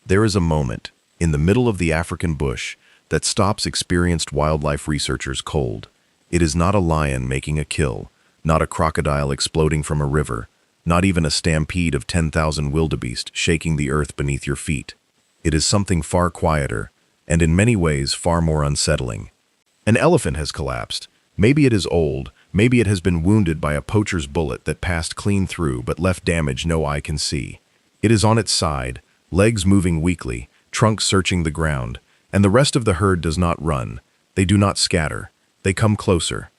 There is a moment, in the middle of the African bush, that stops experienced wildlife researchers cold. It is not a lion making a kill, not a crocodile exploding from a river, not even a stampede of 10,000 wildebeest shaking the earth beneath your feet. It is something far quieter, and in many ways far more unsettling. An elephant has collapsed. Maybe it is old, maybe it has been wounded by a poacher's bullet that passed clean through but left damage no eye can see. It is on its side, legs moving weakly, trunk searching the ground, and the rest of the herd does not run. They do not scatter. They come closer.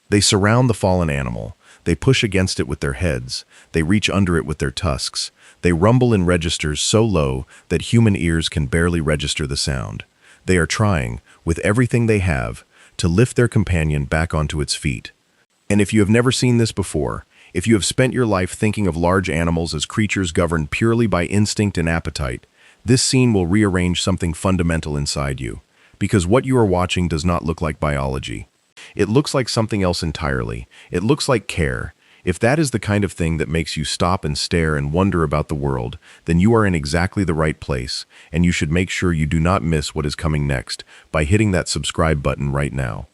They surround the fallen animal. They push against it with their heads. They reach under it with their tusks. They rumble in registers so low that human ears can barely register the sound. They are trying, with everything they have, to lift their companion back onto its feet. And if you have never seen this before, if you have spent your life thinking of large animals as creatures governed purely by instinct and appetite, this scene will rearrange something fundamental inside you, because what you are watching does not look like biology. It looks like something else entirely. It looks like care. If that is the kind of thing that makes you stop and stare and wonder about the world, then you are in exactly the right place, and you should make sure you do not miss what is coming next by hitting that subscribe button right now.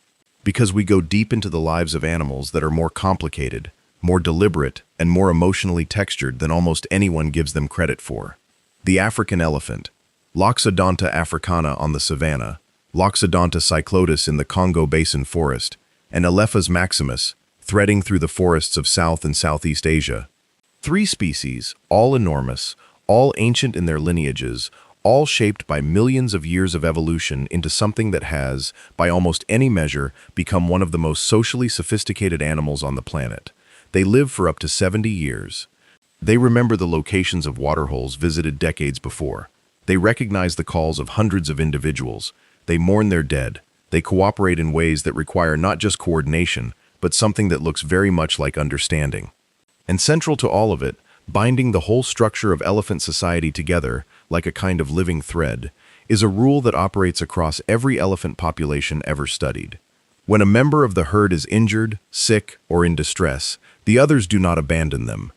Because we go deep into the lives of animals that are more complicated, more deliberate, and more emotionally textured than almost anyone gives them credit for. The African elephant, Loxodonta africana on the savanna, Loxodonta cyclotis in the Congo Basin forest, and Elephas maximus, threading through the forests of South and Southeast Asia. 3 species, all enormous, all ancient in their lineages, all shaped by millions of years of evolution into something that has, by almost any measure, become one of the most socially sophisticated animals on the planet. They live for up to 70 years. They remember the locations of waterholes visited decades before. They recognize the calls of hundreds of individuals. They mourn their dead. They cooperate in ways that require not just coordination, but something that looks very much like understanding. And central to all of it, binding the whole structure of elephant society together, like a kind of living thread, is a rule that operates across every elephant population ever studied. When a member of the herd is injured, sick, or in distress, the others do not abandon them.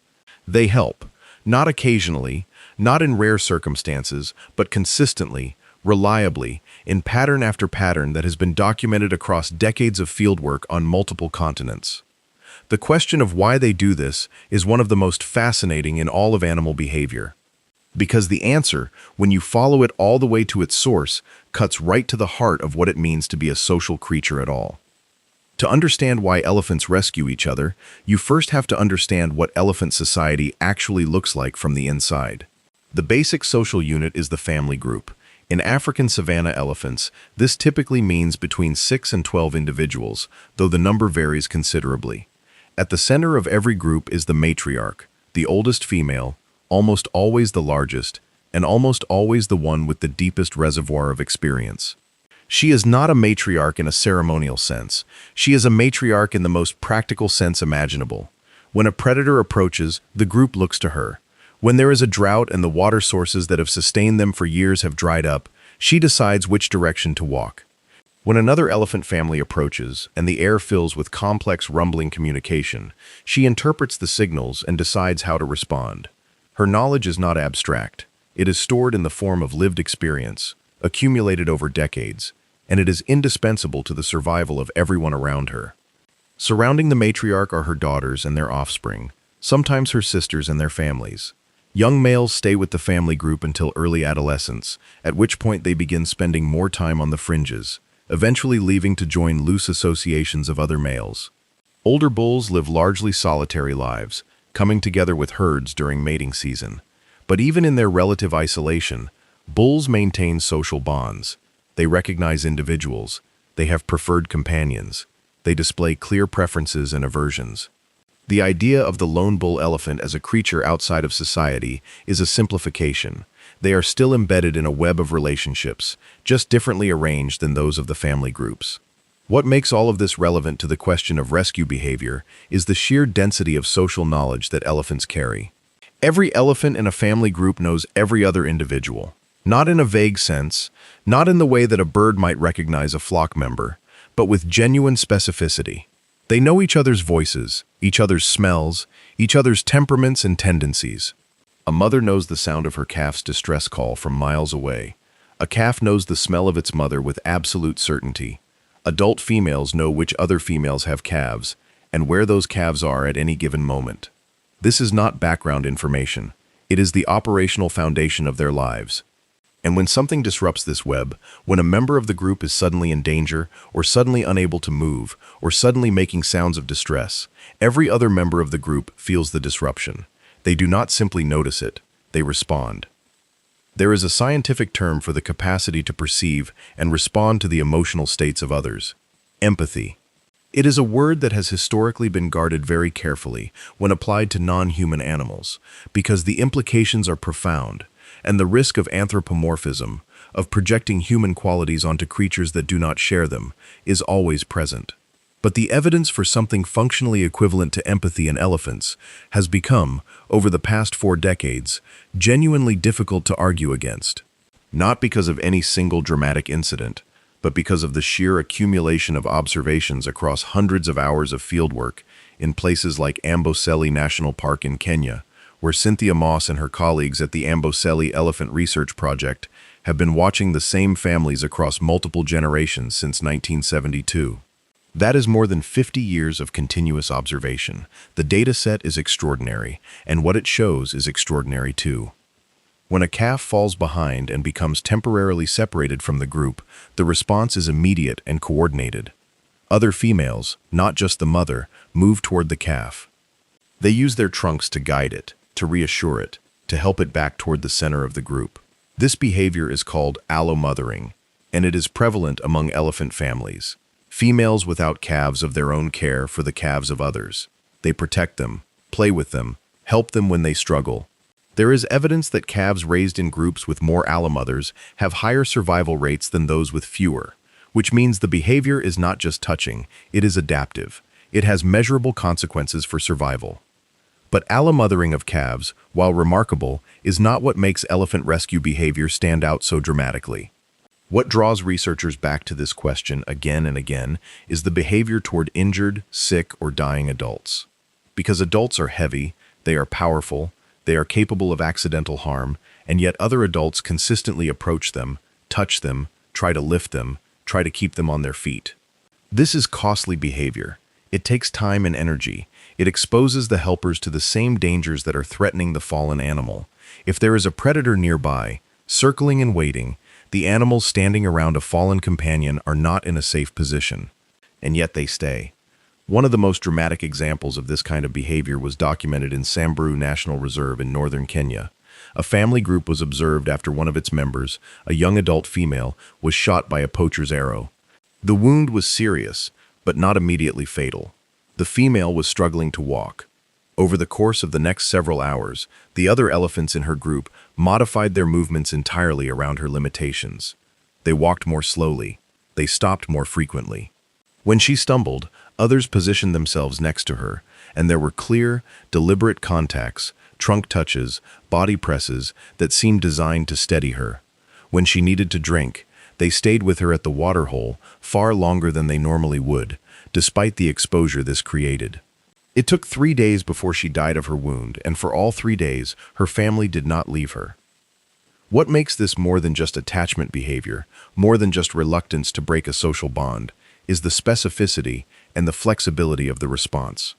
They help, not occasionally, not in rare circumstances, but consistently, reliably, in pattern after pattern that has been documented across decades of fieldwork on multiple continents. The question of why they do this is one of the most fascinating in all of animal behavior. Because the answer, when you follow it all the way to its source, cuts right to the heart of what it means to be a social creature at all. To understand why elephants rescue each other, you first have to understand what elephant society actually looks like from the inside. The basic social unit is the family group. In African savanna elephants, this typically means between 6 and 12 individuals, though the number varies considerably. At the center of every group is the matriarch, the oldest female, almost always the largest, and almost always the one with the deepest reservoir of experience. She is not a matriarch in a ceremonial sense. She is a matriarch in the most practical sense imaginable. When a predator approaches, the group looks to her. When there is a drought and the water sources that have sustained them for years have dried up, she decides which direction to walk. When another elephant family approaches and the air fills with complex rumbling communication, she interprets the signals and decides how to respond. Her knowledge is not abstract. It is stored in the form of lived experience, accumulated over decades, and it is indispensable to the survival of everyone around her. Surrounding the matriarch are her daughters and their offspring, sometimes her sisters and their families. Young males stay with the family group until early adolescence, at which point they begin spending more time on the fringes, eventually leaving to join loose associations of other males. Older bulls live largely solitary lives, coming together with herds during mating season. But even in their relative isolation, bulls maintain social bonds. They recognize individuals. They have preferred companions. They display clear preferences and aversions. The idea of the lone bull elephant as a creature outside of society is a simplification. They are still embedded in a web of relationships, just differently arranged than those of the family groups. What makes all of this relevant to the question of rescue behavior is the sheer density of social knowledge that elephants carry. Every elephant in a family group knows every other individual. Not in a vague sense, not in the way that a bird might recognize a flock member, but with genuine specificity. They know each other's voices, each other's smells, each other's temperaments and tendencies. A mother knows the sound of her calf's distress call from miles away. A calf knows the smell of its mother with absolute certainty. Adult females know which other females have calves and where those calves are at any given moment. This is not background information. It is the operational foundation of their lives. And when something disrupts this web, when a member of the group is suddenly in danger, or suddenly unable to move, or suddenly making sounds of distress, every other member of the group feels the disruption. They do not simply notice it, they respond. There is a scientific term for the capacity to perceive and respond to the emotional states of others: empathy. It is a word that has historically been guarded very carefully when applied to non-human animals, because the implications are profound, and the risk of anthropomorphism, of projecting human qualities onto creatures that do not share them, is always present. But the evidence for something functionally equivalent to empathy in elephants has become, over the past 4 decades, genuinely difficult to argue against. Not because of any single dramatic incident, but because of the sheer accumulation of observations across hundreds of hours of fieldwork in places like Amboseli National Park in Kenya, where Cynthia Moss and her colleagues at the Amboseli Elephant Research Project have been watching the same families across multiple generations since 1972. That is more than 50 years of continuous observation. The data set is extraordinary, and what it shows is extraordinary too. When a calf falls behind and becomes temporarily separated from the group, the response is immediate and coordinated. Other females, not just the mother, move toward the calf. They use their trunks to guide it, to reassure it, to help it back toward the center of the group. This behavior is called allomothering, and it is prevalent among elephant families. Females without calves of their own care for the calves of others. They protect them, play with them, help them when they struggle. There is evidence that calves raised in groups with more allomothers have higher survival rates than those with fewer, which means the behavior is not just touching, it is adaptive. It has measurable consequences for survival. But allomothering of calves, while remarkable, is not what makes elephant rescue behavior stand out so dramatically. What draws researchers back to this question again and again is the behavior toward injured, sick, or dying adults. Because adults are heavy, they are powerful, they are capable of accidental harm, and yet other adults consistently approach them, touch them, try to lift them, try to keep them on their feet. This is costly behavior. It takes time and energy. It exposes the helpers to the same dangers that are threatening the fallen animal. If there is a predator nearby, circling and waiting, the animals standing around a fallen companion are not in a safe position, and yet they stay. One of the most dramatic examples of this kind of behavior was documented in Samburu National Reserve in northern Kenya. A family group was observed after one of its members, a young adult female, was shot by a poacher's arrow. The wound was serious, but not immediately fatal. The female was struggling to walk. Over the course of the next several hours, the other elephants in her group modified their movements entirely around her limitations. They walked more slowly. They stopped more frequently. When she stumbled, others positioned themselves next to her, and there were clear, deliberate contacts, trunk touches, body presses that seemed designed to steady her. When she needed to drink, they stayed with her at the water hole far longer than they normally would, despite the exposure this created. It took 3 days before she died of her wound, and for all 3 days, her family did not leave her. What makes this more than just attachment behavior, more than just reluctance to break a social bond, is the specificity and the flexibility of the response.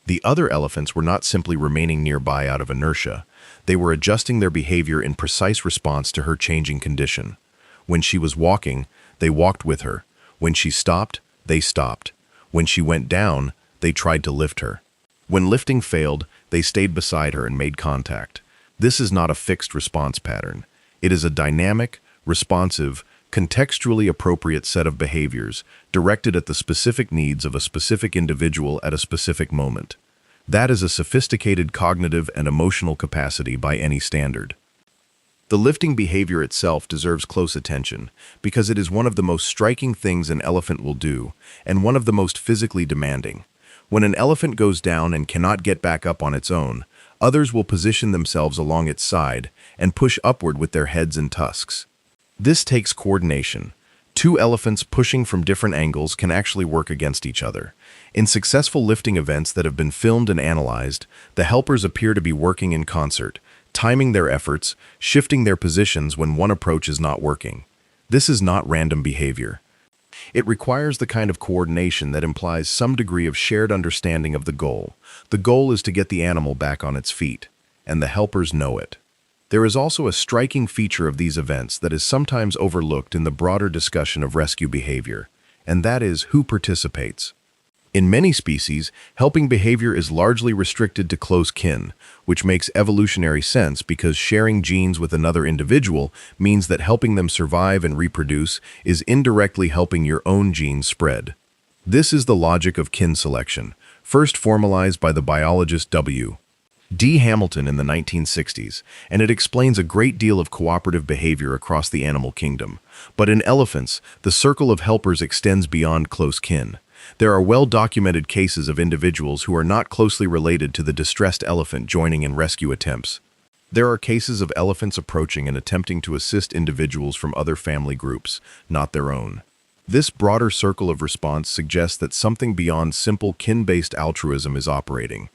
The other elephants were not simply remaining nearby out of inertia. They were adjusting their behavior in precise response to her changing condition. When she was walking, they walked with her. When she stopped, they stopped. When she went down, they tried to lift her. When lifting failed, they stayed beside her and made contact. This is not a fixed response pattern. It is a dynamic, responsive, contextually appropriate set of behaviors directed at the specific needs of a specific individual at a specific moment. That is a sophisticated cognitive and emotional capacity by any standard. The lifting behavior itself deserves close attention because it is one of the most striking things an elephant will do and one of the most physically demanding. When an elephant goes down and cannot get back up on its own, others will position themselves along its side and push upward with their heads and tusks. This takes coordination. 2 elephants pushing from different angles can actually work against each other. In successful lifting events that have been filmed and analyzed, the helpers appear to be working in concert, timing their efforts, shifting their positions when one approach is not working. This is not random behavior. It requires the kind of coordination that implies some degree of shared understanding of the goal. The goal is to get the animal back on its feet, and the helpers know it. There is also a striking feature of these events that is sometimes overlooked in the broader discussion of rescue behavior, and that is who participates. In many species, helping behavior is largely restricted to close kin, which makes evolutionary sense because sharing genes with another individual means that helping them survive and reproduce is indirectly helping your own genes spread. This is the logic of kin selection, first formalized by the biologist W. D. Hamilton in the 1960s, and it explains a great deal of cooperative behavior across the animal kingdom. But in elephants, the circle of helpers extends beyond close kin. There are well-documented cases of individuals who are not closely related to the distressed elephant joining in rescue attempts. There are cases of elephants approaching and attempting to assist individuals from other family groups, not their own. This broader circle of response suggests that something beyond simple kin-based altruism is operating.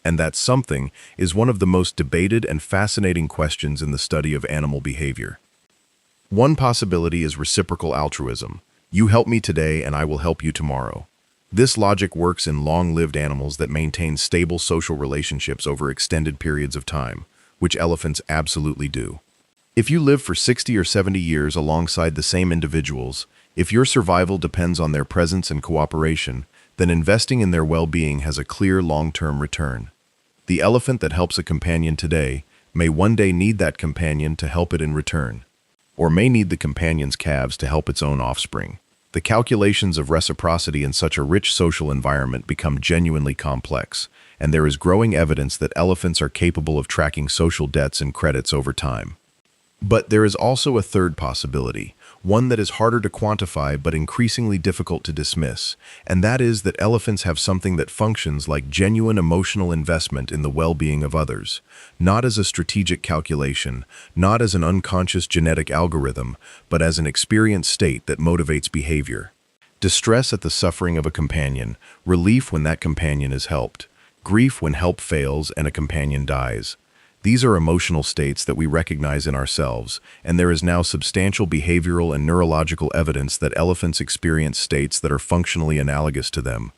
And that something is one of the most debated and fascinating questions in the study of animal behavior. One possibility is reciprocal altruism. You help me today and I will help you tomorrow. This logic works in long-lived animals that maintain stable social relationships over extended periods of time, which elephants absolutely do. If you live for 60 or 70 years alongside the same individuals, if your survival depends on their presence and cooperation, then investing in their well-being has a clear long-term return. The elephant that helps a companion today may one day need that companion to help it in return, or may need the companion's calves to help its own offspring. The calculations of reciprocity in such a rich social environment become genuinely complex, and there is growing evidence that elephants are capable of tracking social debts and credits over time. But there is also a third possibility, one that is harder to quantify but increasingly difficult to dismiss, and that is that elephants have something that functions like genuine emotional investment in the well-being of others, not as a strategic calculation, not as an unconscious genetic algorithm, but as an experienced state that motivates behavior. Distress at the suffering of a companion, relief when that companion is helped, grief when help fails and a companion dies. These are emotional states that we recognize in ourselves, and there is now substantial behavioral and neurological evidence that elephants experience states that are functionally analogous to them.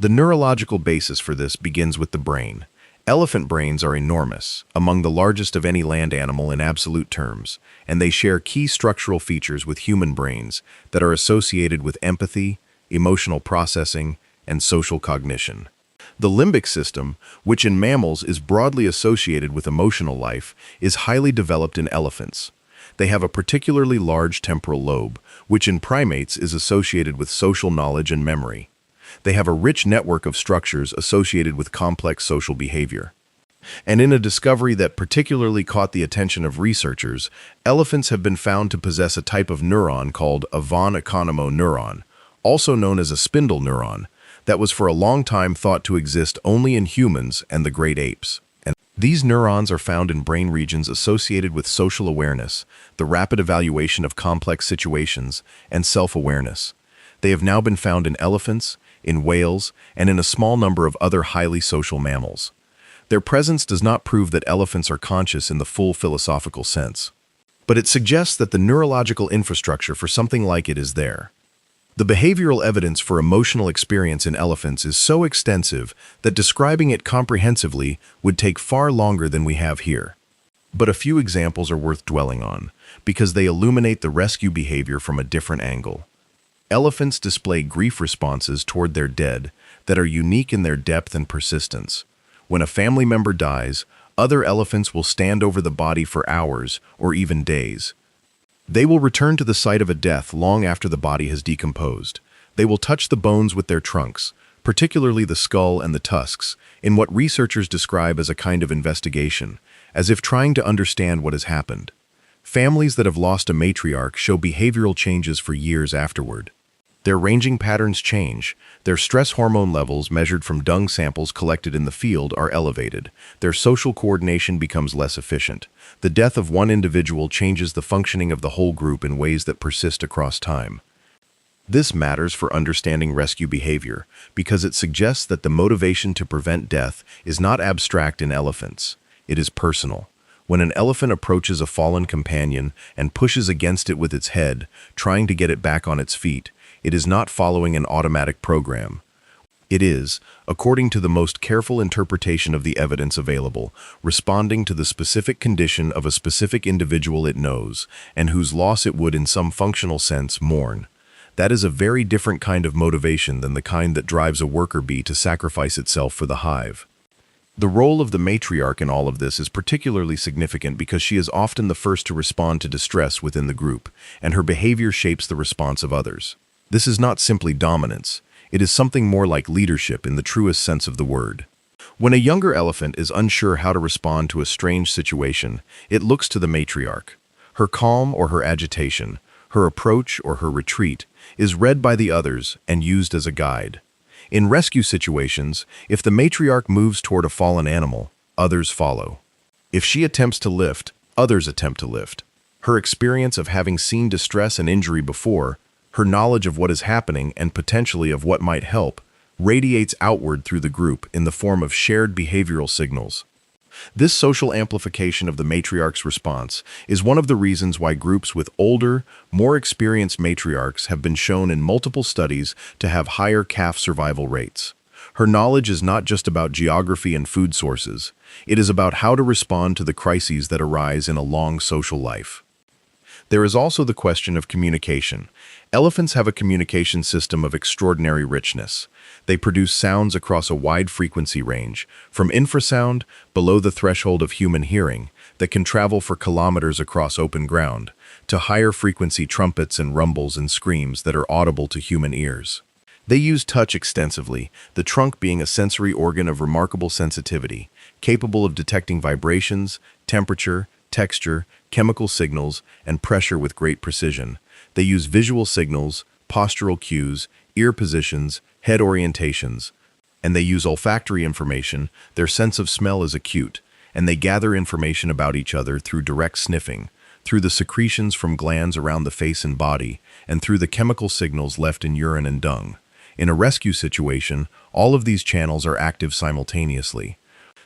The neurological basis for this begins with the brain. Elephant brains are enormous, among the largest of any land animal in absolute terms, and they share key structural features with human brains that are associated with empathy, emotional processing, and social cognition. The limbic system, which in mammals is broadly associated with emotional life, is highly developed in elephants. They have a particularly large temporal lobe, which in primates is associated with social knowledge and memory. They have a rich network of structures associated with complex social behavior. And in a discovery that particularly caught the attention of researchers, elephants have been found to possess a type of neuron called a von Economo neuron, also known as a spindle neuron, that was for a long time thought to exist only in humans and the great apes. And these neurons are found in brain regions associated with social awareness, the rapid evaluation of complex situations, and self-awareness. They have now been found in elephants, in whales, and in a small number of other highly social mammals. Their presence does not prove that elephants are conscious in the full philosophical sense, but it suggests that the neurological infrastructure for something like it is there. The behavioral evidence for emotional experience in elephants is so extensive that describing it comprehensively would take far longer than we have here. But a few examples are worth dwelling on, because they illuminate the rescue behavior from a different angle. Elephants display grief responses toward their dead that are unique in their depth and persistence. When a family member dies, other elephants will stand over the body for hours or even days. They will return to the site of a death long after the body has decomposed. They will touch the bones with their trunks, particularly the skull and the tusks, in what researchers describe as a kind of investigation, as if trying to understand what has happened. Families that have lost a matriarch show behavioral changes for years afterward. Their ranging patterns change, their stress hormone levels measured from dung samples collected in the field are elevated, their social coordination becomes less efficient. The death of one individual changes the functioning of the whole group in ways that persist across time. This matters for understanding rescue behavior because it suggests that the motivation to prevent death is not abstract in elephants. It is personal. When an elephant approaches a fallen companion and pushes against it with its head, trying to get it back on its feet, it is not following an automatic program. It is, according to the most careful interpretation of the evidence available, responding to the specific condition of a specific individual it knows, and whose loss it would in some functional sense mourn. That is a very different kind of motivation than the kind that drives a worker bee to sacrifice itself for the hive. The role of the matriarch in all of this is particularly significant because she is often the first to respond to distress within the group, and her behavior shapes the response of others. This is not simply dominance. It is something more like leadership in the truest sense of the word. When a younger elephant is unsure how to respond to a strange situation, it looks to the matriarch. Her calm or her agitation, her approach or her retreat, is read by the others and used as a guide. In rescue situations, if the matriarch moves toward a fallen animal, others follow. If she attempts to lift, others attempt to lift. Her experience of having seen distress and injury before, her knowledge of what is happening and potentially of what might help, radiates outward through the group in the form of shared behavioral signals. This social amplification of the matriarch's response is one of the reasons why groups with older, more experienced matriarchs have been shown in multiple studies to have higher calf survival rates. Her knowledge is not just about geography and food sources. It is about how to respond to the crises that arise in a long social life. There is also the question of communication. Elephants have a communication system of extraordinary richness. They produce sounds across a wide frequency range, from infrasound, below the threshold of human hearing, that can travel for kilometers across open ground, to higher frequency trumpets and rumbles and screams that are audible to human ears. They use touch extensively, the trunk being a sensory organ of remarkable sensitivity, capable of detecting vibrations, temperature, texture, chemical signals, and pressure with great precision. They use visual signals, postural cues, ear positions, head orientations, and they use olfactory information. Their sense of smell is acute, and they gather information about each other through direct sniffing, through the secretions from glands around the face and body, and through the chemical signals left in urine and dung. In a rescue situation, all of these channels are active simultaneously.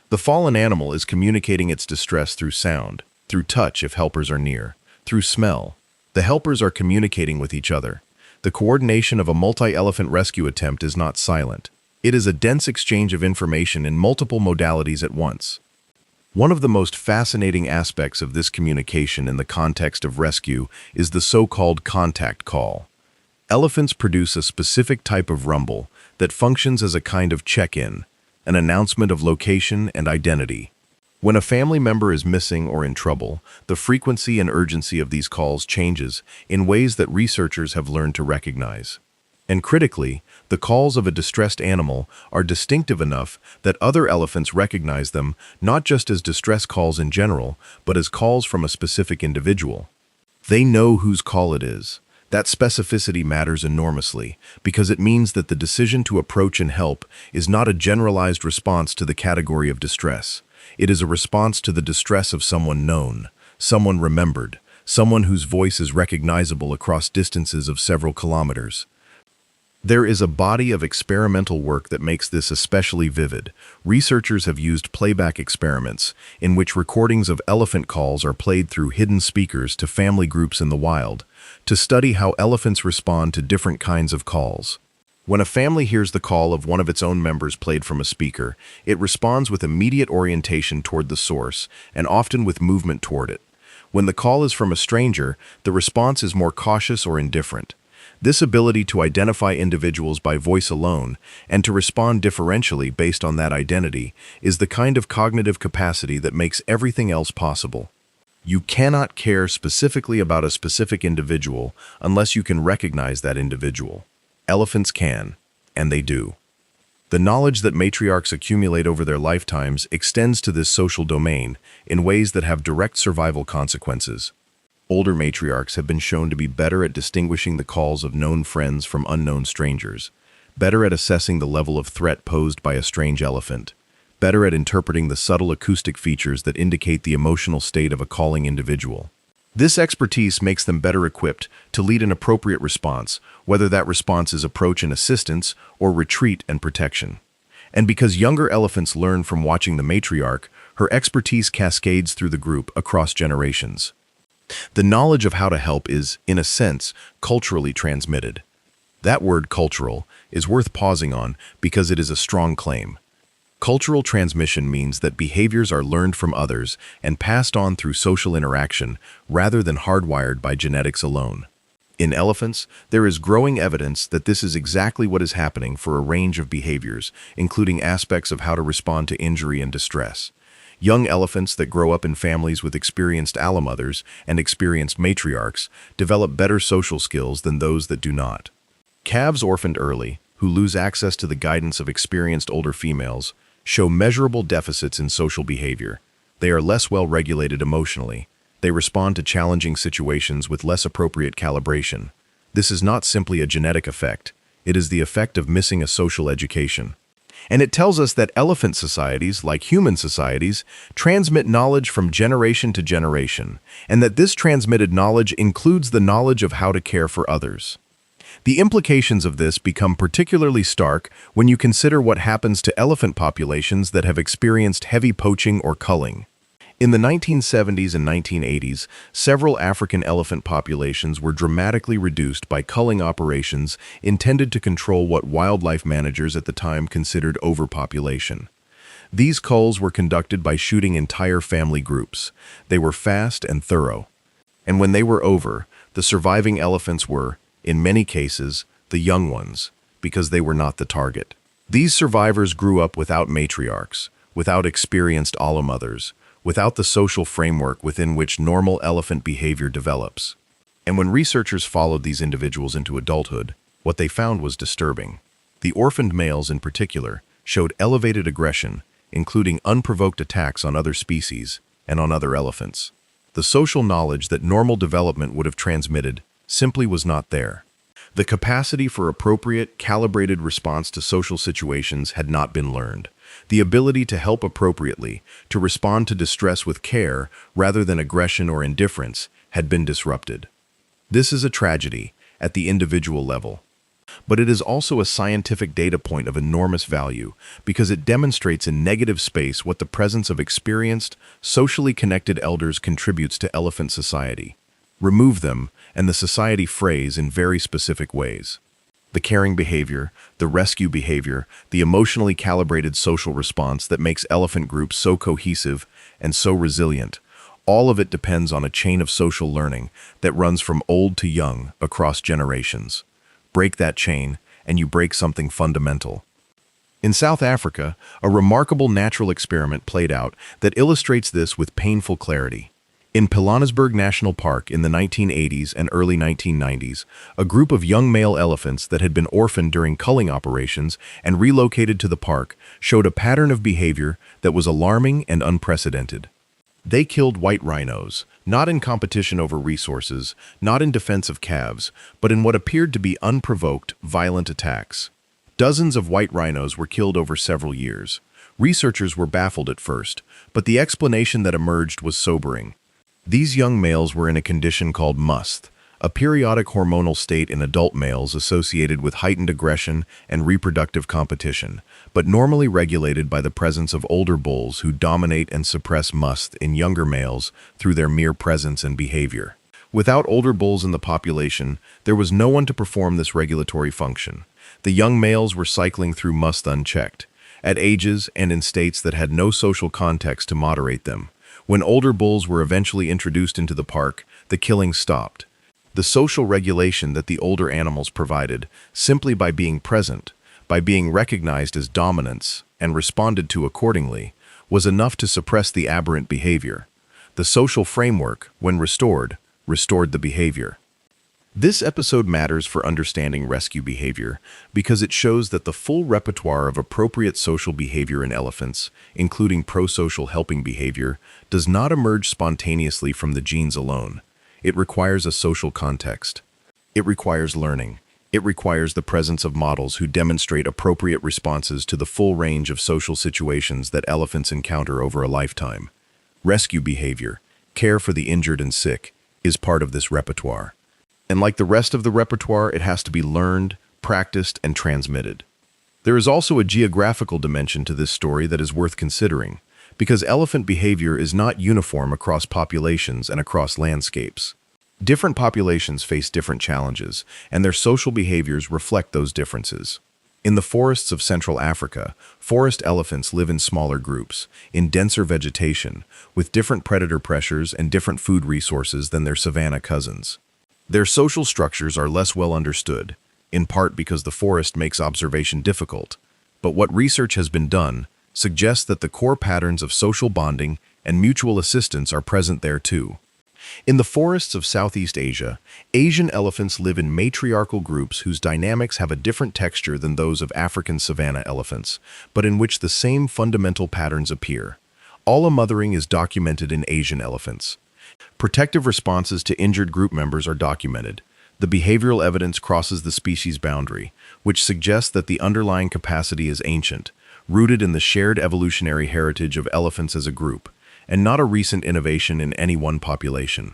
The fallen animal is communicating its distress through sound, through touch if helpers are near, through smell. The helpers are communicating with each other. The coordination of a multi-elephant rescue attempt is not silent. It is a dense exchange of information in multiple modalities at once. One of the most fascinating aspects of this communication in the context of rescue is the so-called contact call. Elephants produce a specific type of rumble that functions as a kind of check-in, an announcement of location and identity. When a family member is missing or in trouble, the frequency and urgency of these calls changes in ways that researchers have learned to recognize. And critically, the calls of a distressed animal are distinctive enough that other elephants recognize them not just as distress calls in general, but as calls from a specific individual. They know whose call it is. That specificity matters enormously because it means that the decision to approach and help is not a generalized response to the category of distress. It is a response to the distress of someone known, someone remembered, someone whose voice is recognizable across distances of several kilometers. There is a body of experimental work that makes this especially vivid. Researchers have used playback experiments in which recordings of elephant calls are played through hidden speakers to family groups in the wild, to study how elephants respond to different kinds of calls. When a family hears the call of one of its own members played from a speaker, it responds with immediate orientation toward the source, and often with movement toward it. When the call is from a stranger, the response is more cautious or indifferent. This ability to identify individuals by voice alone, and to respond differentially based on that identity, is the kind of cognitive capacity that makes everything else possible. You cannot care specifically about a specific individual unless you can recognize that individual. Elephants can, and they do. The knowledge that matriarchs accumulate over their lifetimes extends to this social domain in ways that have direct survival consequences. Older matriarchs have been shown to be better at distinguishing the calls of known friends from unknown strangers, better at assessing the level of threat posed by a strange elephant, better at interpreting the subtle acoustic features that indicate the emotional state of a calling individual. This expertise makes them better equipped to lead an appropriate response, whether that response is approach and assistance or retreat and protection. And because younger elephants learn from watching the matriarch, Her expertise cascades through the group across generations. The knowledge of how to help is, in a sense, culturally transmitted. That word cultural is worth pausing on because it is a strong claim. Cultural transmission means that behaviors are learned from others and passed on through social interaction rather than hardwired by genetics alone. In elephants, there is growing evidence that this is exactly what is happening for a range of behaviors, including aspects of how to respond to injury and distress. Young elephants that grow up in families with experienced alpha mothers and experienced matriarchs develop better social skills than those that do not. Calves orphaned early, who lose access to the guidance of experienced older females, show measurable deficits in social behavior. They are less well regulated emotionally. They respond to challenging situations with less appropriate calibration. This is not simply a genetic effect. It is the effect of missing a social education. And it tells us that elephant societies, like human societies, transmit knowledge from generation to generation, and that this transmitted knowledge includes the knowledge of how to care for others. The implications of this become particularly stark when you consider what happens to elephant populations that have experienced heavy poaching or culling. In the 1970s and 1980s, several African elephant populations were dramatically reduced by culling operations intended to control what wildlife managers at the time considered overpopulation. These culls were conducted by shooting entire family groups. They were fast and thorough. And when they were over, the surviving elephants were, in many cases, the young ones, because they were not the target. These survivors grew up without matriarchs, without experienced alpha mothers, without the social framework within which normal elephant behavior develops. And when researchers followed these individuals into adulthood, what they found was disturbing. The orphaned males in particular showed elevated aggression, including unprovoked attacks on other species and on other elephants. The social knowledge that normal development would have transmitted simply was not there. The capacity for appropriate, calibrated response to social situations had not been learned. The ability to help appropriately, to respond to distress with care rather than aggression or indifference, had been disrupted. This is a tragedy at the individual level. But it is also a scientific data point of enormous value because it demonstrates in negative space what the presence of experienced, socially connected elders contributes to elephant society. Remove them, and the society frays in very specific ways. The caring behavior, the rescue behavior, the emotionally calibrated social response that makes elephant groups so cohesive and so resilient, all of it depends on a chain of social learning that runs from old to young across generations. Break that chain, and you break something fundamental. In South Africa, a remarkable natural experiment played out that illustrates this with painful clarity. In Pilanesberg National Park in the 1980s and early 1990s, a group of young male elephants that had been orphaned during culling operations and relocated to the park showed a pattern of behavior that was alarming and unprecedented. They killed white rhinos, not in competition over resources, not in defense of calves, but in what appeared to be unprovoked, violent attacks. Dozens of white rhinos were killed over several years. Researchers were baffled at first, but the explanation that emerged was sobering. These young males were in a condition called musth, a periodic hormonal state in adult males associated with heightened aggression and reproductive competition, but normally regulated by the presence of older bulls who dominate and suppress musth in younger males through their mere presence and behavior. Without older bulls in the population, there was no one to perform this regulatory function. The young males were cycling through musth unchecked, at ages and in states that had no social context to moderate them. When older bulls were eventually introduced into the park, the killing stopped. The social regulation that the older animals provided, simply by being present, by being recognized as dominance and responded to accordingly, was enough to suppress the aberrant behavior. The social framework, when restored the behavior. This episode matters for understanding rescue behavior because it shows that the full repertoire of appropriate social behavior in elephants, including prosocial helping behavior, does not emerge spontaneously from the genes alone. It requires a social context. It requires learning. It requires the presence of models who demonstrate appropriate responses to the full range of social situations that elephants encounter over a lifetime. Rescue behavior, care for the injured and sick, is part of this repertoire. And like the rest of the repertoire, it has to be learned, practiced, and transmitted. There is also a geographical dimension to this story that is worth considering, because elephant behavior is not uniform across populations and across landscapes. Different populations face different challenges, and their social behaviors reflect those differences. In the forests of Central Africa, forest elephants live in smaller groups, in denser vegetation, with different predator pressures and different food resources than their savanna cousins. Their social structures are less well understood, in part because the forest makes observation difficult, but what research has been done suggests that the core patterns of social bonding and mutual assistance are present there too. In the forests of Southeast Asia, Asian elephants live in matriarchal groups whose dynamics have a different texture than those of African savanna elephants, but in which the same fundamental patterns appear. Alla-mothering is documented in Asian elephants. Protective responses to injured group members are documented. The behavioral evidence crosses the species boundary, which suggests that the underlying capacity is ancient, rooted in the shared evolutionary heritage of elephants as a group, and not a recent innovation in any one population.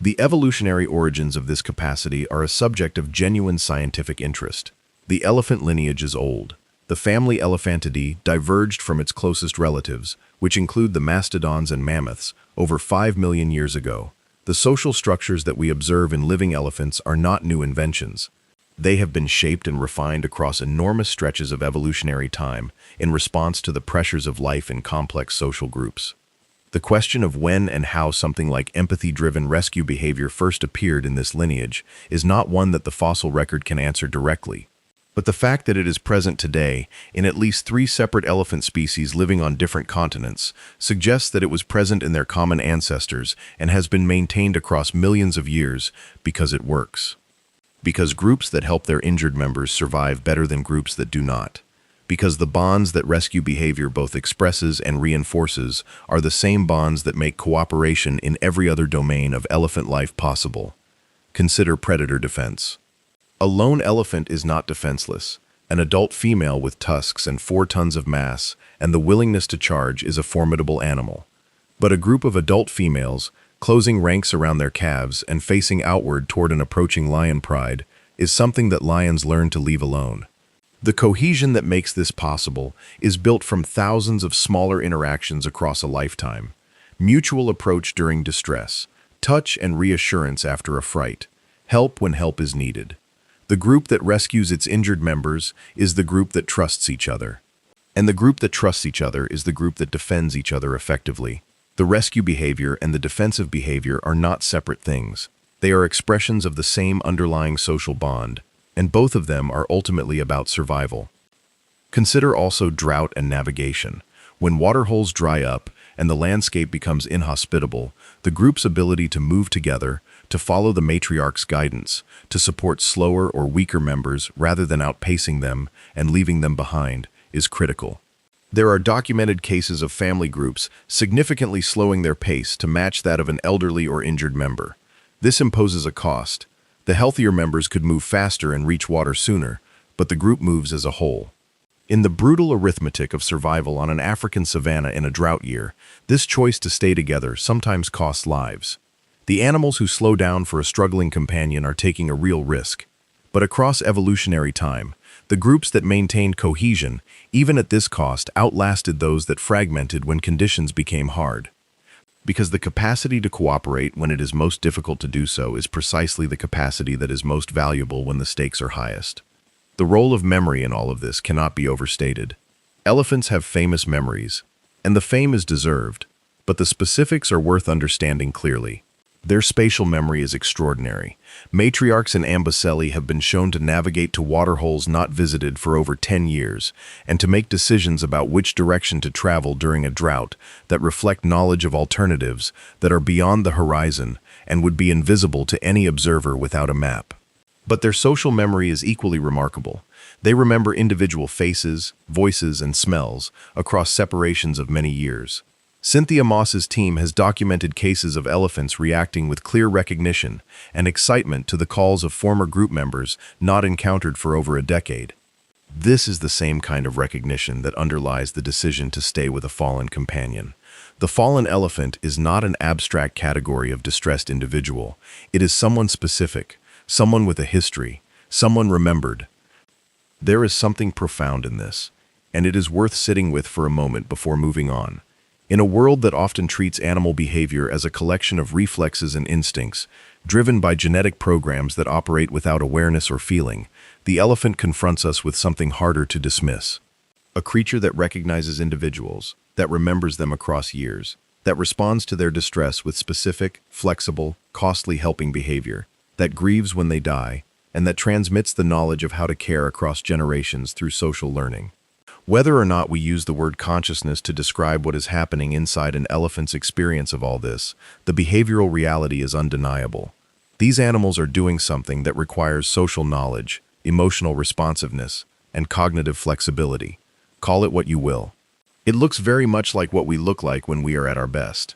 The evolutionary origins of this capacity are a subject of genuine scientific interest. The elephant lineage is old. The family Elephantidae diverged from its closest relatives, which include the mastodons and mammoths, over 5 million years ago. The social structures that we observe in living elephants are not new inventions. They have been shaped and refined across enormous stretches of evolutionary time in response to the pressures of life in complex social groups. The question of when and how something like empathy-driven rescue behavior first appeared in this lineage is not one that the fossil record can answer directly. But the fact that it is present today in at least 3 separate elephant species living on different continents suggests that it was present in their common ancestors and has been maintained across millions of years because it works. Because groups that help their injured members survive better than groups that do not. Because the bonds that rescue behavior both expresses and reinforces are the same bonds that make cooperation in every other domain of elephant life possible. Consider predator defense. A lone elephant is not defenseless. An adult female with tusks and 4 tons of mass and the willingness to charge is a formidable animal. But a group of adult females, closing ranks around their calves and facing outward toward an approaching lion pride, is something that lions learn to leave alone. The cohesion that makes this possible is built from thousands of smaller interactions across a lifetime. Mutual approach during distress, touch and reassurance after a fright, help when help is needed. The group that rescues its injured members is the group that trusts each other. And the group that trusts each other is the group that defends each other effectively. The rescue behavior and the defensive behavior are not separate things. They are expressions of the same underlying social bond, and both of them are ultimately about survival. Consider also drought and navigation. When waterholes dry up and the landscape becomes inhospitable, the group's ability to move together, to follow the matriarch's guidance, to support slower or weaker members rather than outpacing them and leaving them behind, is critical. There are documented cases of family groups significantly slowing their pace to match that of an elderly or injured member. This imposes a cost. The healthier members could move faster and reach water sooner, but the group moves as a whole. In the brutal arithmetic of survival on an African savanna in a drought year, this choice to stay together sometimes costs lives. The animals who slow down for a struggling companion are taking a real risk. But across evolutionary time, the groups that maintained cohesion, even at this cost, outlasted those that fragmented when conditions became hard. Because the capacity to cooperate when it is most difficult to do so is precisely the capacity that is most valuable when the stakes are highest. The role of memory in all of this cannot be overstated. Elephants have famous memories, and the fame is deserved, but the specifics are worth understanding clearly. Their spatial memory is extraordinary. Matriarchs and Ambocelli have been shown to navigate to waterholes not visited for over 10 years, and to make decisions about which direction to travel during a drought that reflect knowledge of alternatives that are beyond the horizon and would be invisible to any observer without a map. But their social memory is equally remarkable. They remember individual faces, voices, and smells across separations of many years. Cynthia Moss's team has documented cases of elephants reacting with clear recognition and excitement to the calls of former group members not encountered for over a decade. This is the same kind of recognition that underlies the decision to stay with a fallen companion. The fallen elephant is not an abstract category of distressed individual. It is someone specific, someone with a history, someone remembered. There is something profound in this, and it is worth sitting with for a moment before moving on. In a world that often treats animal behavior as a collection of reflexes and instincts, driven by genetic programs that operate without awareness or feeling, the elephant confronts us with something harder to dismiss. A creature that recognizes individuals, that remembers them across years, that responds to their distress with specific, flexible, costly helping behavior, that grieves when they die, and that transmits the knowledge of how to care across generations through social learning. Whether or not we use the word consciousness to describe what is happening inside an elephant's experience of all this, the behavioral reality is undeniable. These animals are doing something that requires social knowledge, emotional responsiveness, and cognitive flexibility. Call it what you will. It looks very much like what we look like when we are at our best.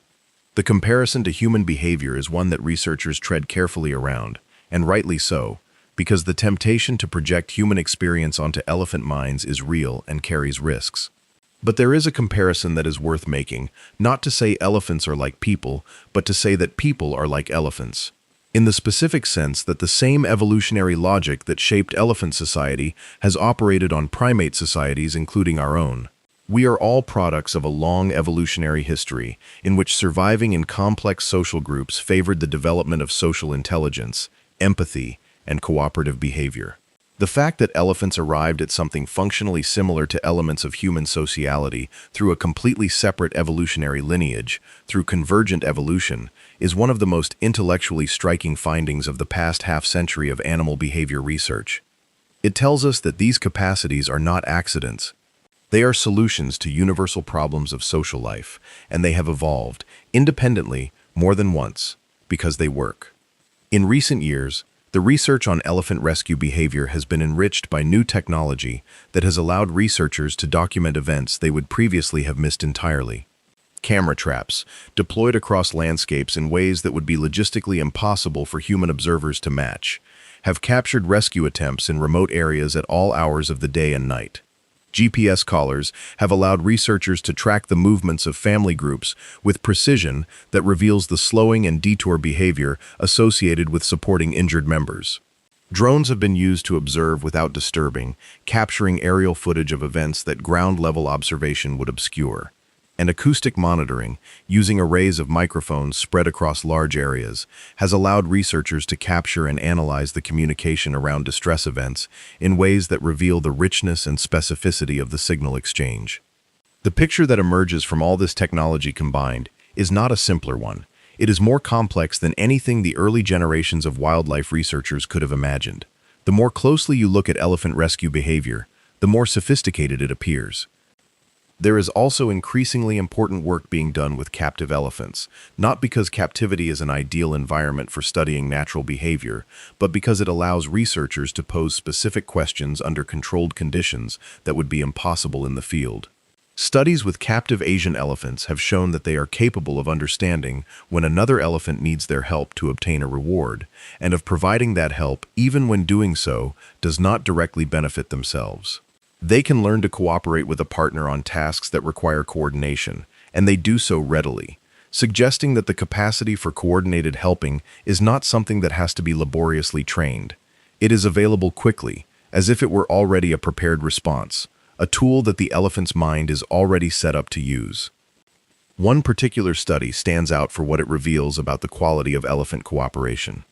The comparison to human behavior is one that researchers tread carefully around, and rightly so, because the temptation to project human experience onto elephant minds is real and carries risks. But there is a comparison that is worth making, not to say elephants are like people, but to say that people are like elephants. In the specific sense that the same evolutionary logic that shaped elephant society has operated on primate societies, including our own. We are all products of a long evolutionary history in which surviving in complex social groups favored the development of social intelligence, empathy, and cooperative behavior. The fact that elephants arrived at something functionally similar to elements of human sociality through a completely separate evolutionary lineage, through convergent evolution, is one of the most intellectually striking findings of the past half-century of animal behavior research. It tells us that these capacities are not accidents. They are solutions to universal problems of social life, and they have evolved, independently, more than once, because they work. In recent years, the research on elephant rescue behavior has been enriched by new technology that has allowed researchers to document events they would previously have missed entirely. Camera traps, deployed across landscapes in ways that would be logistically impossible for human observers to match, have captured rescue attempts in remote areas at all hours of the day and night. GPS collars have allowed researchers to track the movements of family groups with precision that reveals the slowing and detour behavior associated with supporting injured members. Drones have been used to observe without disturbing, capturing aerial footage of events that ground-level observation would obscure. And acoustic monitoring, using arrays of microphones spread across large areas, has allowed researchers to capture and analyze the communication around distress events in ways that reveal the richness and specificity of the signal exchange. The picture that emerges from all this technology combined is not a simpler one. It is more complex than anything the early generations of wildlife researchers could have imagined. The more closely you look at elephant rescue behavior, the more sophisticated it appears. There is also increasingly important work being done with captive elephants, not because captivity is an ideal environment for studying natural behavior, but because it allows researchers to pose specific questions under controlled conditions that would be impossible in the field. Studies with captive Asian elephants have shown that they are capable of understanding when another elephant needs their help to obtain a reward, and of providing that help even when doing so does not directly benefit themselves. They can learn to cooperate with a partner on tasks that require coordination, and they do so readily, suggesting that the capacity for coordinated helping is not something that has to be laboriously trained. It is available quickly, as if it were already a prepared response, a tool that the elephant's mind is already set up to use. One particular study stands out for what it reveals about the quality of elephant cooperation.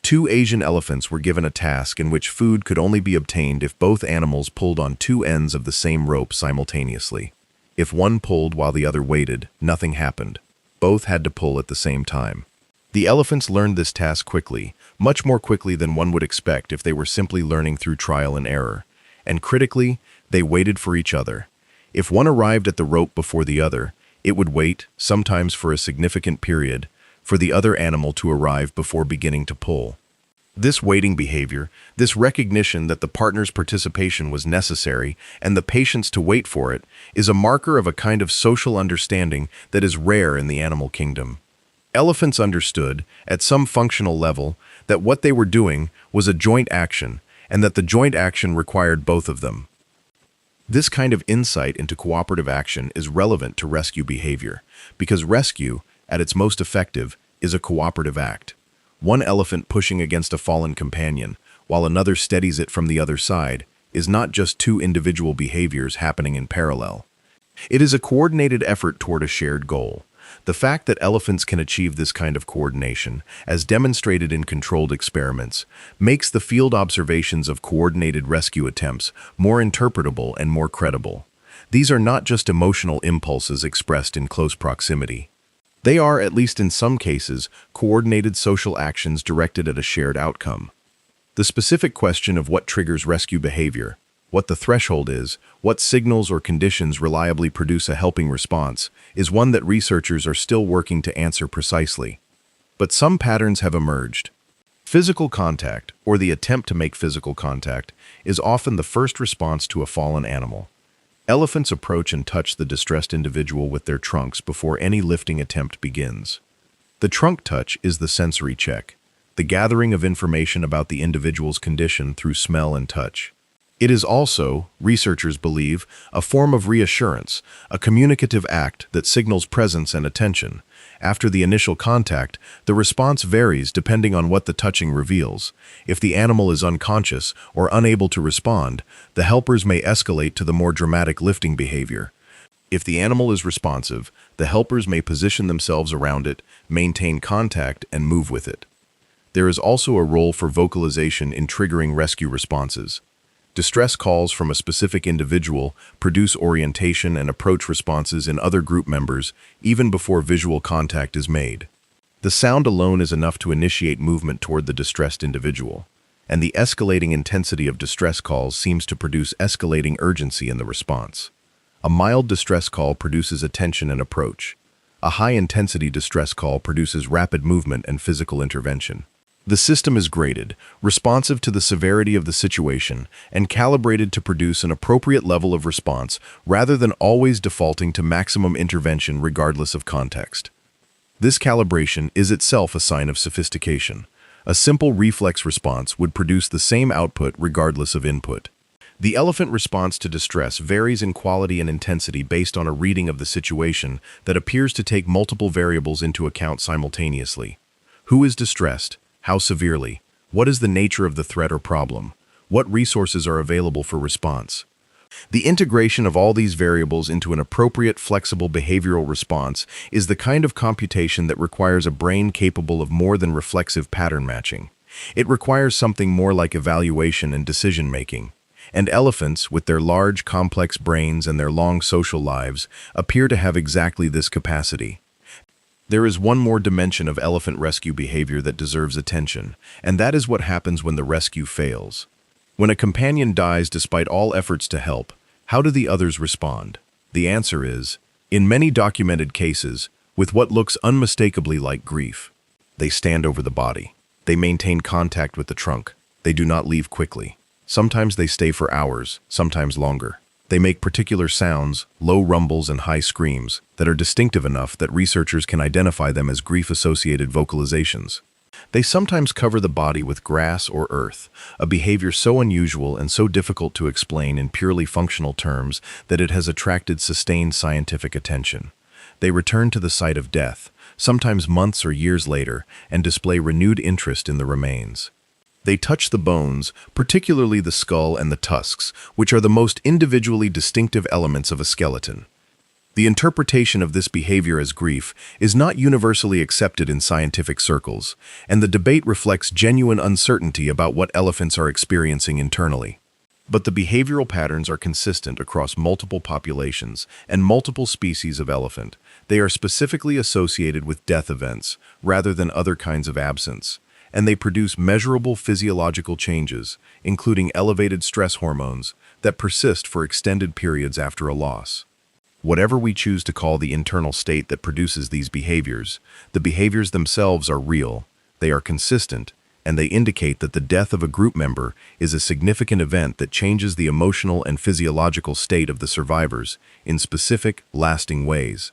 2 Asian elephants were given a task in which food could only be obtained if both animals pulled on 2 ends of the same rope simultaneously. If one pulled while the other waited, nothing happened. Both had to pull at the same time. The elephants learned this task quickly, much more quickly than one would expect if they were simply learning through trial and error. And critically, they waited for each other. If one arrived at the rope before the other, it would wait, sometimes for a significant period, for the other animal to arrive before beginning to pull. This waiting behavior, this recognition that the partner's participation was necessary and the patience to wait for it, is a marker of a kind of social understanding that is rare in the animal kingdom. Elephants understood, at some functional level, that what they were doing was a joint action, and that the joint action required both of them. This kind of insight into cooperative action is relevant to rescue behavior, because rescue, at its most effective, is a cooperative act. One elephant pushing against a fallen companion, while another steadies it from the other side, is not just 2 individual behaviors happening in parallel. It is a coordinated effort toward a shared goal. The fact that elephants can achieve this kind of coordination, as demonstrated in controlled experiments, makes the field observations of coordinated rescue attempts more interpretable and more credible. These are not just emotional impulses expressed in close proximity. They are, at least in some cases, coordinated social actions directed at a shared outcome. The specific question of what triggers rescue behavior, what the threshold is, what signals or conditions reliably produce a helping response, is one that researchers are still working to answer precisely. But some patterns have emerged. Physical contact, or the attempt to make physical contact, is often the first response to a fallen animal. Elephants approach and touch the distressed individual with their trunks before any lifting attempt begins. The trunk touch is the sensory check, the gathering of information about the individual's condition through smell and touch. It is also, researchers believe, a form of reassurance, a communicative act that signals presence and attention. After the initial contact, the response varies depending on what the touching reveals. If the animal is unconscious or unable to respond, the helpers may escalate to the more dramatic lifting behavior. If the animal is responsive, the helpers may position themselves around it, maintain contact, and move with it. There is also a role for vocalization in triggering rescue responses. Distress calls from a specific individual produce orientation and approach responses in other group members even before visual contact is made. The sound alone is enough to initiate movement toward the distressed individual, and the escalating intensity of distress calls seems to produce escalating urgency in the response. A mild distress call produces attention and approach. A high-intensity distress call produces rapid movement and physical intervention. The system is graded, responsive to the severity of the situation, and calibrated to produce an appropriate level of response rather than always defaulting to maximum intervention regardless of context. This calibration is itself a sign of sophistication. A simple reflex response would produce the same output regardless of input. The elephant response to distress varies in quality and intensity based on a reading of the situation that appears to take multiple variables into account simultaneously. Who is distressed? How severely? What is the nature of the threat or problem? What resources are available for response? The integration of all these variables into an appropriate, flexible behavioral response is the kind of computation that requires a brain capable of more than reflexive pattern matching. It requires something more like evaluation and decision-making. And elephants, with their large, complex brains and their long social lives, appear to have exactly this capacity. There is one more dimension of elephant rescue behavior that deserves attention, and that is what happens when the rescue fails. When a companion dies despite all efforts to help, how do the others respond? The answer is, in many documented cases, with what looks unmistakably like grief. They stand over the body. They maintain contact with the trunk. They do not leave quickly. Sometimes they stay for hours, sometimes longer. They make particular sounds, low rumbles and high screams, that are distinctive enough that researchers can identify them as grief-associated vocalizations. They sometimes cover the body with grass or earth, a behavior so unusual and so difficult to explain in purely functional terms that it has attracted sustained scientific attention. They return to the site of death, sometimes months or years later, and display renewed interest in the remains. They touch the bones, particularly the skull and the tusks, which are the most individually distinctive elements of a skeleton. The interpretation of this behavior as grief is not universally accepted in scientific circles, and the debate reflects genuine uncertainty about what elephants are experiencing internally. But the behavioral patterns are consistent across multiple populations and multiple species of elephant. They are specifically associated with death events, rather than other kinds of absence, and they produce measurable physiological changes, including elevated stress hormones, that persist for extended periods after a loss. Whatever we choose to call the internal state that produces these behaviors, the behaviors themselves are real, they are consistent, and they indicate that the death of a group member is a significant event that changes the emotional and physiological state of the survivors in specific, lasting ways.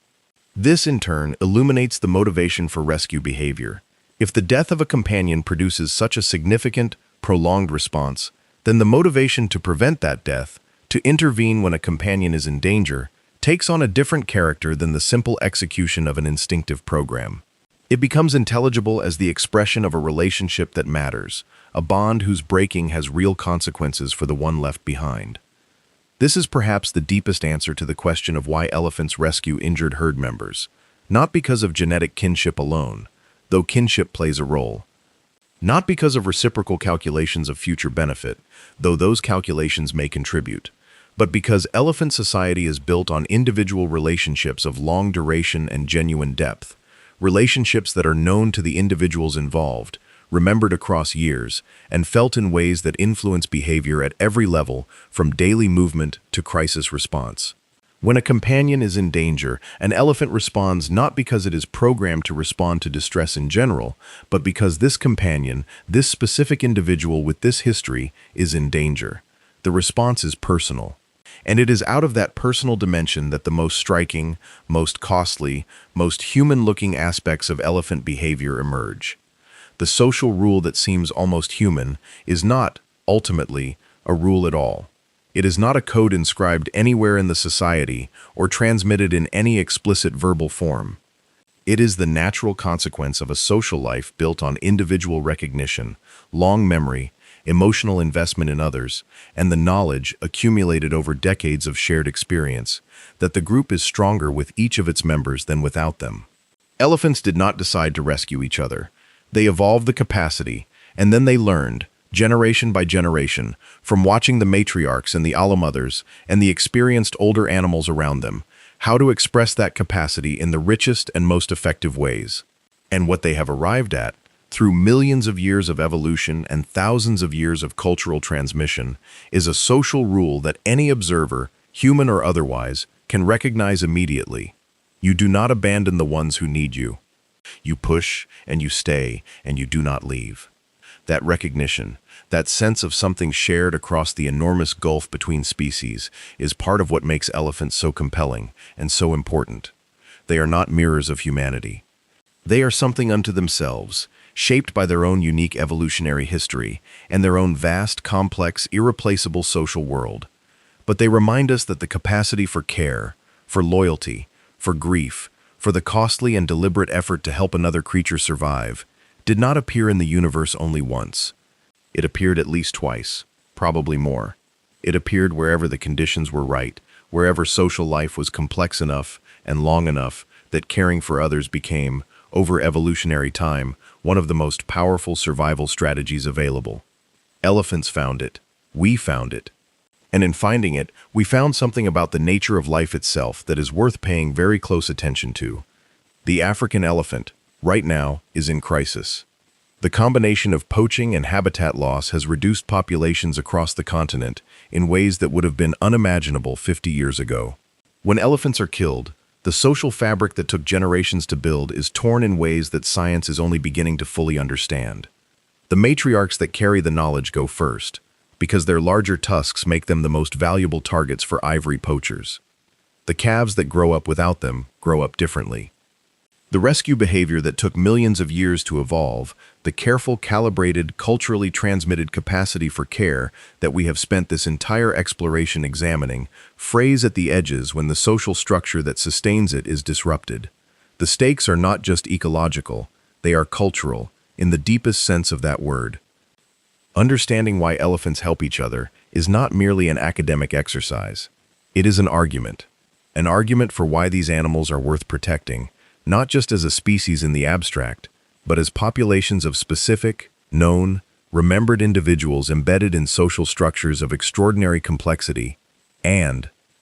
This, in turn, illuminates the motivation for rescue behavior. If the death of a companion produces such a significant, prolonged response, then the motivation to prevent that death, to intervene when a companion is in danger, takes on a different character than the simple execution of an instinctive program. It becomes intelligible as the expression of a relationship that matters, a bond whose breaking has real consequences for the one left behind. This is perhaps the deepest answer to the question of why elephants rescue injured herd members. Not because of genetic kinship alone, though kinship plays a role. Not because of reciprocal calculations of future benefit, though those calculations may contribute, but because elephant society is built on individual relationships of long duration and genuine depth, relationships that are known to the individuals involved, remembered across years, and felt in ways that influence behavior at every level, from daily movement to crisis response. When a companion is in danger, an elephant responds not because it is programmed to respond to distress in general, but because this companion, this specific individual with this history, is in danger. The response is personal. And it is out of that personal dimension that the most striking, most costly, most human-looking aspects of elephant behavior emerge. The social rule that seems almost human is not, ultimately, a rule at all. It is not a code inscribed anywhere in the society or transmitted in any explicit verbal form. It is the natural consequence of a social life built on individual recognition, long memory, emotional investment in others, and the knowledge accumulated over decades of shared experience that the group is stronger with each of its members than without them. Elephants did not decide to rescue each other. They evolved the capacity, and then they learned, generation by generation, from watching the matriarchs and the allamothers and the experienced older animals around them, how to express that capacity in the richest and most effective ways. And what they have arrived at, through millions of years of evolution and thousands of years of cultural transmission, is a social rule that any observer, human or otherwise, can recognize immediately. You do not abandon the ones who need you. You push and you stay and you do not leave. That recognition, that sense of something shared across the enormous gulf between species, is part of what makes elephants so compelling and so important. They are not mirrors of humanity. They are something unto themselves, shaped by their own unique evolutionary history and their own vast, complex, irreplaceable social world. But they remind us that the capacity for care, for loyalty, for grief, for the costly and deliberate effort to help another creature survive, did not appear in the universe only once. It appeared at least twice, probably more. It appeared wherever the conditions were right, wherever social life was complex enough and long enough that caring for others became, over evolutionary time, one of the most powerful survival strategies available. Elephants found it. We found it. And in finding it, we found something about the nature of life itself that is worth paying very close attention to. The African elephant, right now, is in crisis. The combination of poaching and habitat loss has reduced populations across the continent in ways that would have been unimaginable 50 years ago. When elephants are killed, the social fabric that took generations to build is torn in ways that science is only beginning to fully understand. The matriarchs that carry the knowledge go first, because their larger tusks make them the most valuable targets for ivory poachers. The calves that grow up without them grow up differently. The rescue behavior that took millions of years to evolve, the careful, calibrated, culturally transmitted capacity for care that we have spent this entire exploration examining, frays at the edges when the social structure that sustains it is disrupted. The stakes are not just ecological, they are cultural, in the deepest sense of that word. Understanding why elephants help each other is not merely an academic exercise. It is an argument for why these animals are worth protecting, not just as a species in the abstract, but as populations of specific, known, remembered individuals embedded in social structures of extraordinary complexity and